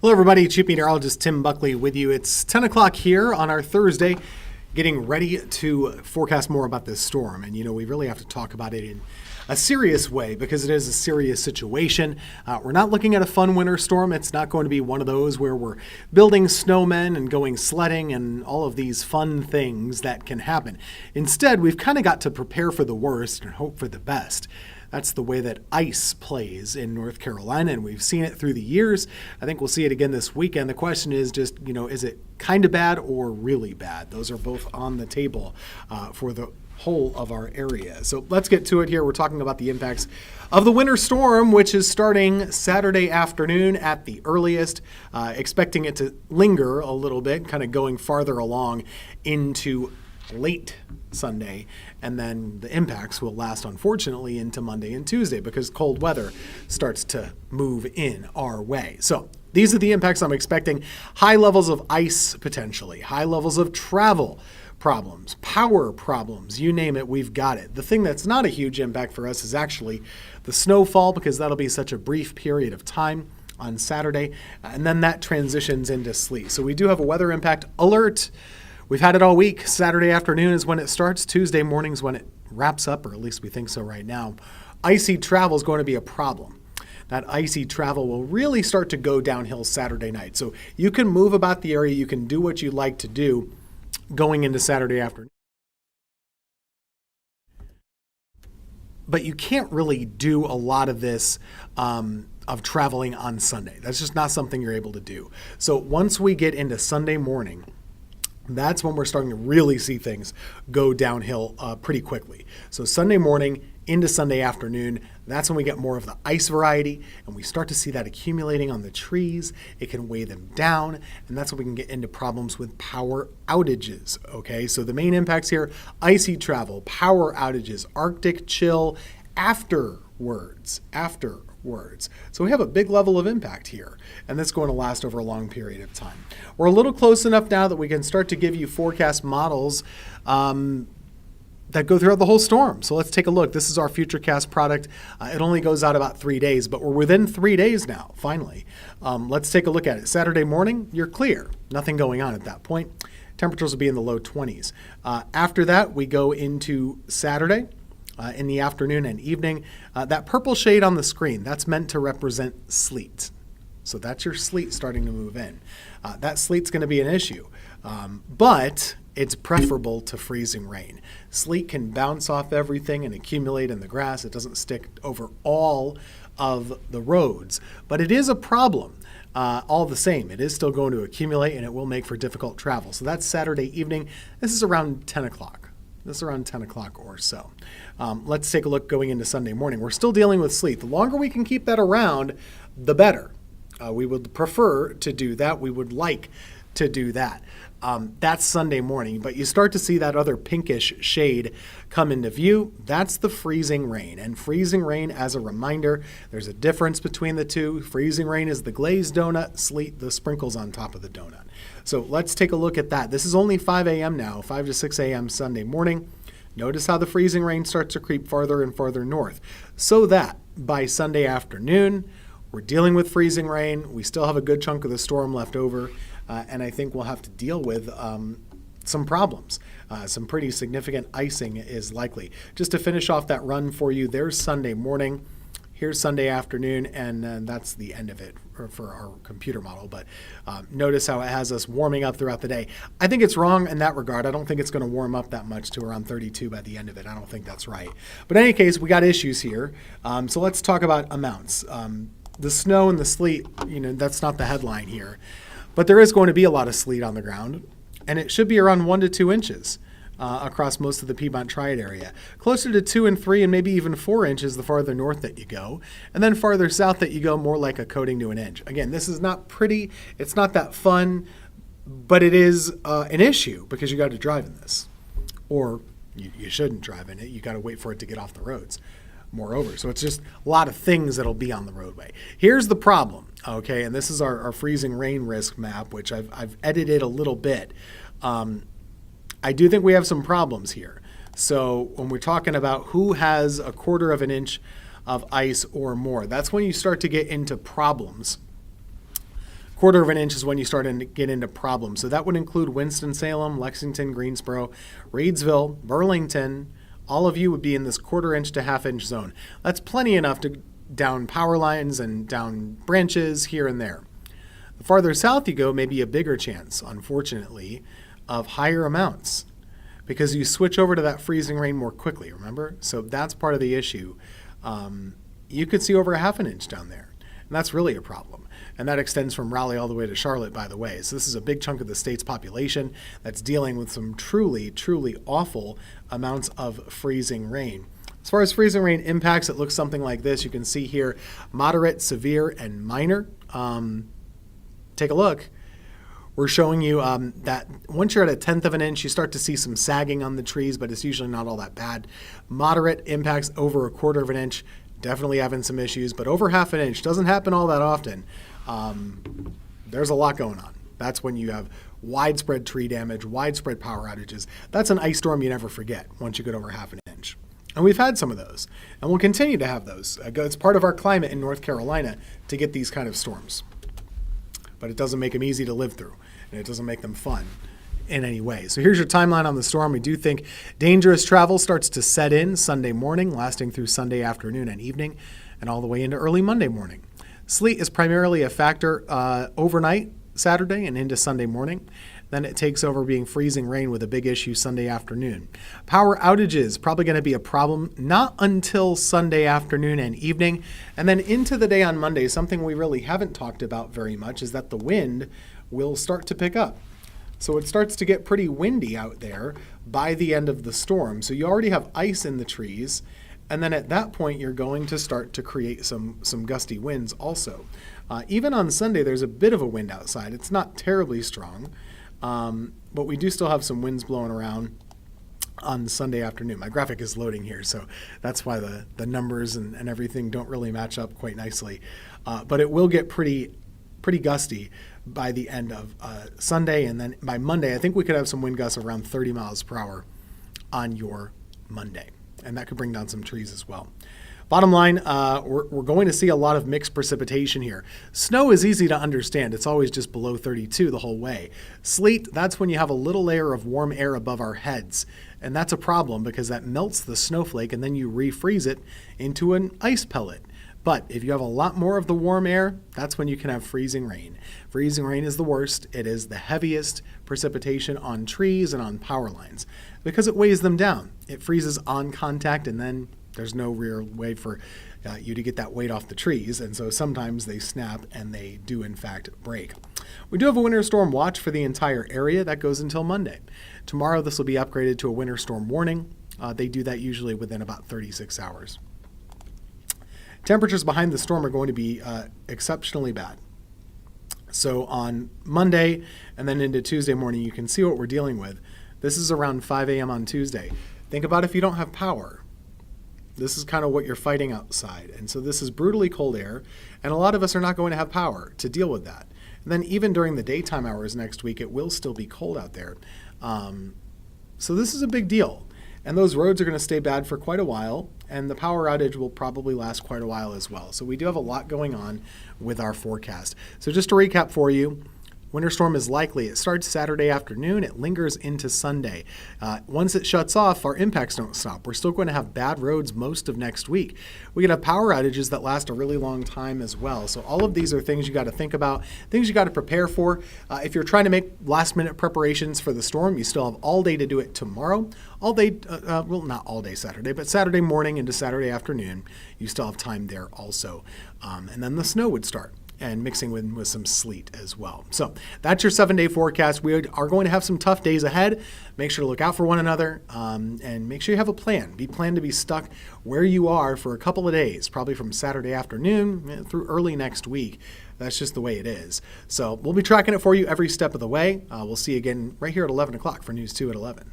Hello everybody, Chief Meteorologist Tim Buckley with you. It's 10 o'clock here on our Thursday, getting ready to forecast more about this storm. And we really have to talk about it in a serious way because it is a serious situation. We're not looking at a fun winter storm. It's not going to be one of those where we're building snowmen and going sledding and all of these fun things that can happen. Instead, we've kind of got to prepare for the worst and hope for the best. That's the way that ice plays in North Carolina, and we've seen it through the years. I think we'll see it again this weekend. The question is just, is it kind of bad or really bad? Those are both on the table for the whole of our area. So let's get to it here. We're talking about the impacts of the winter storm, which is starting Saturday afternoon at the earliest, expecting it to linger a little bit, kind of going farther along into late Sunday, and then the impacts will last, unfortunately, into Monday and Tuesday because cold weather starts to move in our way. So these are the impacts I'm expecting. High levels of ice, potentially. High levels of travel problems, power problems, you name it, we've got it. The thing that's not a huge impact for us is actually the snowfall, because that'll be such a brief period of time on Saturday, and then that transitions into sleet. So we do have a weather impact alert. We've had it all week. Saturday afternoon is when it starts. Tuesday morning is when it wraps up, or at least we think so right now. Icy travel is going to be a problem. That icy travel will really start to go downhill Saturday night. So you can move about the area. You can do what you like to do going into Saturday afternoon. But you can't really do a lot of this of traveling on Sunday. That's just not something you're able to do. So once we get into Sunday morning, that's when we're starting to really see things go downhill pretty quickly. So Sunday morning into Sunday afternoon, that's when we get more of the ice variety, and we start to see that accumulating on the trees. It can weigh them down, and that's when we can get into problems with power outages, okay? So the main impacts here, icy travel, power outages, Arctic chill, afterwards. So we have a big level of impact here, and that's going to last over a long period of time. We're a little close enough now that we can start to give you forecast models that go throughout the whole storm. So let's take a look. This is our Futurecast product. It only goes out about 3 days, but we're within 3 days now, finally. Let's take a look at it. Saturday morning, you're clear. Nothing going on at that point. Temperatures will be in the low 20s. After that, we go into Saturday. In the afternoon and evening. That purple shade on the screen, that's meant to represent sleet. So that's your sleet starting to move in. That sleet's going to be an issue, but it's preferable to freezing rain. Sleet can bounce off everything and accumulate in the grass. It doesn't stick over all of the roads, but it is a problem. All the same, it is still going to accumulate, and it will make for difficult travel. So that's Saturday evening. This is around 10 o'clock. This is around 10 o'clock or so. Let's take a look going into Sunday morning. We're still dealing with sleet. The longer we can keep that around, the better. We would prefer to do that. We would like to do that. That's Sunday morning, but you start to see that other pinkish shade come into view. That's the freezing rain. And freezing rain, as a reminder, there's a difference between the two. Freezing rain is the glazed donut, sleet, the sprinkles on top of the donut. So let's take a look at that. This is only 5 a.m. now, 5 to 6 a.m. Sunday morning. Notice how the freezing rain starts to creep farther and farther north, so that by Sunday afternoon, we're dealing with freezing rain. We still have a good chunk of the storm left over, and I think we'll have to deal with some problems. Some pretty significant icing is likely. Just to finish off that run for you, there's Sunday morning. Here's Sunday afternoon, and that's the end of it for our computer model. But notice how it has us warming up throughout the day. I think it's wrong in that regard. I don't think it's going to warm up that much to around 32 by the end of it. I don't think that's right. But in any case, we got issues here. So let's talk about amounts. The snow and the sleet, that's not the headline here. But there is going to be a lot of sleet on the ground, and it should be around 1 to 2 inches. Across most of the Piedmont Triad area. Closer to 2 and 3 and maybe even 4 inches the farther north that you go. And then farther south that you go, more like a coating to an inch. Again, this is not pretty. It's not that fun, but it is an issue because you got to drive in this. Or you shouldn't drive in it. You got to wait for it to get off the roads. Moreover, so it's just a lot of things that'll be on the roadway. Here's the problem, okay? And this is our freezing rain risk map, which I've edited a little bit. I do think we have some problems here. So when we're talking about who has a 1/4 of an inch of ice or more, that's when you start to get into problems. Quarter of an inch is when you start to get into problems. So that would include Winston-Salem, Lexington, Greensboro, Reidsville, Burlington. All of you would be in this quarter inch to half inch zone. That's plenty enough to down power lines and down branches here and there. The farther south you go, maybe a bigger chance, unfortunately, of higher amounts because you switch over to that freezing rain more quickly, remember? So that's part of the issue. You could see over a half an inch down there, and that's really a problem. And that extends from Raleigh all the way to Charlotte, by the way. So this is a big chunk of the state's population that's dealing with some truly, truly awful amounts of freezing rain. As far as freezing rain impacts, it looks something like this. You can see here moderate, severe, and minor. Take a look. We're showing you that once you're at 1/10 of an inch, you start to see some sagging on the trees, but it's usually not all that bad. Moderate impacts over a quarter of an inch, definitely having some issues, but over half an inch doesn't happen all that often. There's a lot going on. That's when you have widespread tree damage, widespread power outages. That's an ice storm you never forget once you get over half an inch. And we've had some of those, and we'll continue to have those. It's part of our climate in North Carolina to get these kind of storms. But it doesn't make them easy to live through, and it doesn't make them fun in any way. So here's your timeline on the storm. We do think dangerous travel starts to set in Sunday morning, lasting through Sunday afternoon and evening, and all the way into early Monday morning. Sleet is primarily a factor overnight Saturday and into Sunday morning. Then it takes over being freezing rain with a big issue Sunday afternoon. Power outages, probably going to be a problem, not until Sunday afternoon and evening. And then into the day on Monday, something we really haven't talked about very much is that the wind will start to pick up. So it starts to get pretty windy out there by the end of the storm. So you already have ice in the trees. And then at that point, you're going to start to create some gusty winds also. Even on Sunday, there's a bit of a wind outside. It's not terribly strong. But we do still have some winds blowing around on Sunday afternoon. My graphic is loading here, so that's why the numbers and everything don't really match up quite nicely. But it will get pretty gusty by the end of Sunday, and then by Monday, I think we could have some wind gusts around 30 miles per hour on your Monday, and that could bring down some trees as well. Bottom line, we're going to see a lot of mixed precipitation here. Snow is easy to understand. It's always just below 32 the whole way. Sleet, that's when you have a little layer of warm air above our heads. And that's a problem because that melts the snowflake and then you refreeze it into an ice pellet. But if you have a lot more of the warm air, that's when you can have freezing rain. Freezing rain is the worst. It is the heaviest precipitation on trees and on power lines because it weighs them down. It freezes on contact and then there's no real way for you to get that weight off the trees, and so sometimes they snap and they do in fact break. We do have a winter storm watch for the entire area. That goes until Monday. Tomorrow this will be upgraded to a winter storm warning. They do that usually within about 36 hours. Temperatures behind the storm are going to be exceptionally bad. So on Monday and then into Tuesday morning, you can see what we're dealing with. This is around 5 a.m. on Tuesday. Think about if you don't have power. This is kind of what you're fighting outside. And so this is brutally cold air, and a lot of us are not going to have power to deal with that. And then even during the daytime hours next week, it will still be cold out there. So this is a big deal. And those roads are going to stay bad for quite a while, and the power outage will probably last quite a while as well. So we do have a lot going on with our forecast. So just to recap for you, winter storm is likely. It starts Saturday afternoon. It lingers into Sunday. Once it shuts off, our impacts don't stop. We're still going to have bad roads most of next week. We can have power outages that last a really long time as well. So all of these are things you got to think about, things you got to prepare for. If you're trying to make last-minute preparations for the storm, you still have all day to do it tomorrow. All day, well, not all day Saturday, but Saturday morning into Saturday afternoon, you still have time there also. And then the snow would start, and mixing with some sleet as well. So that's your 7-day forecast. We are going to have some tough days ahead. Make sure to look out for one another and make sure you have a plan. Plan to be stuck where you are for a couple of days, probably from Saturday afternoon through early next week. That's just the way it is. So we'll be tracking it for you every step of the way. We'll see you again right here at 11 o'clock for News 2 at 11.